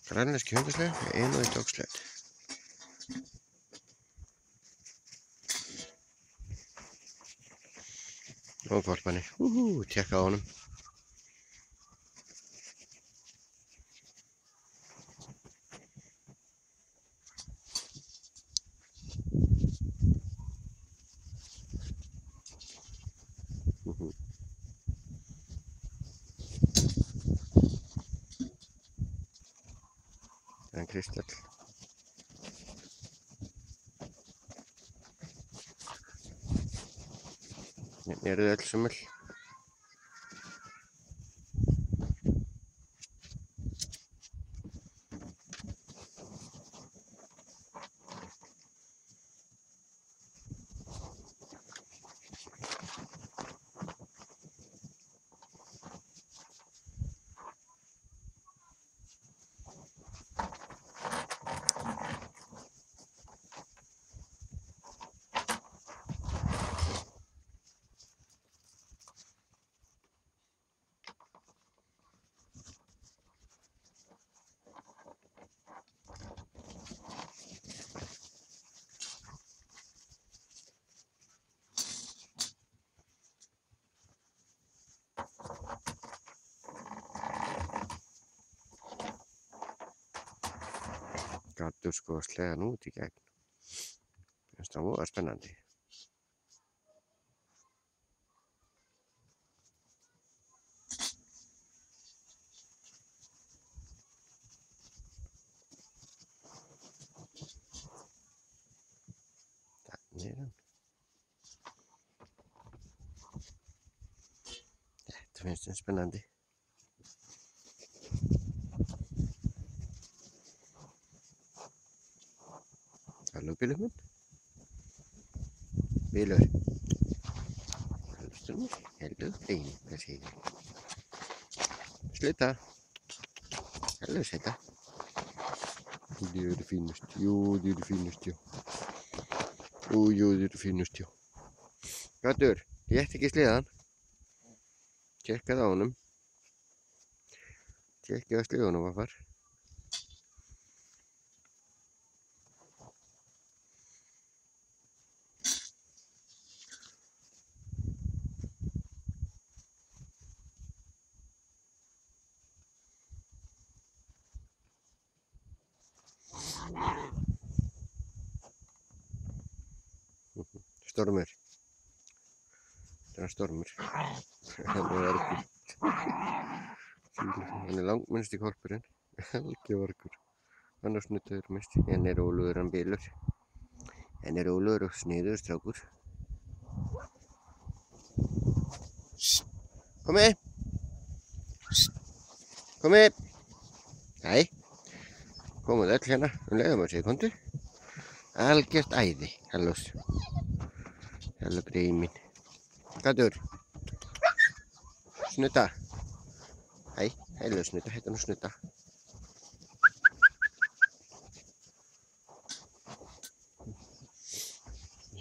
Grænlenski hundasleði, einu í dogsled. Og hvolpanir, tjekka á honum. Það er kristall. Hérna eru þau öll sömul. Gattu sko sleðan út í gegn. Finnst það voða spennandi. Þannig er hann. Þetta finnst þeim spennandi. Halló bílur minn. Bílur. Halló stjórnur. Halló einu. Hvað segir ég? Sluta. Halló sæta. Þið eru fínust. Jú, þið eru fínust, já. Jú, þið eru fínust, já. Gattur, ég ætti ekki sleðan. Tjekkað á honum. Tjekkið á sleðunum, vaffar. Stormur. Það er stormur. Hann er vargur. Hann er langminnsti hvolpurinn. Helgi vargur. Hann er snuttaður mest. Hann er Ólafur hann bílur. Hann er Ólafur og sniður strákur. Komið. Komið. Hæ. Komið öll hérna. Leiðum að segja kontu. Algjört æði. Hallós. Halló breiði mín. Gattur. Snutta. Hæ, halló snutta, hérna nú snutta.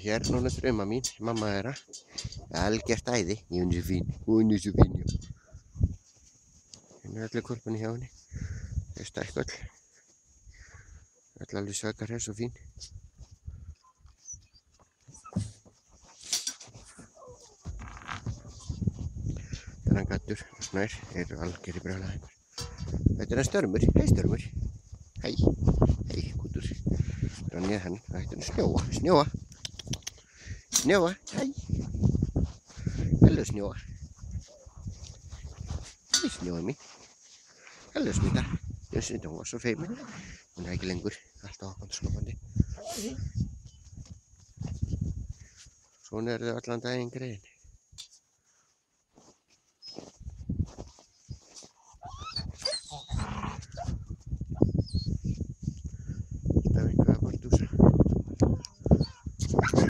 Hérna hún er drauma mín, mamma þeirra. Algjört æði. Hún er svo fín. Hún er svo fín, já. Hérna er allir hvolparnir hjá henni. Þau er stækk öll. Öll alveg svaka hress og fín. Þannig að Gattur og Snær eru algjör í brjálæðingur. Þetta er hann Stormur. Hei Stormur. Hei. Hei Kútur. Rannið hann. Það hættir hann Snjóa. Snjóa. Snjóa. Hei. Halló Snjóa. Hei Snjóa mín. Halló Snutta. Snutta hún var svo feimin. Hún er ekki lengur. Alltaf hoppandi skopandi. Svona eru þau allan daginn greiðin.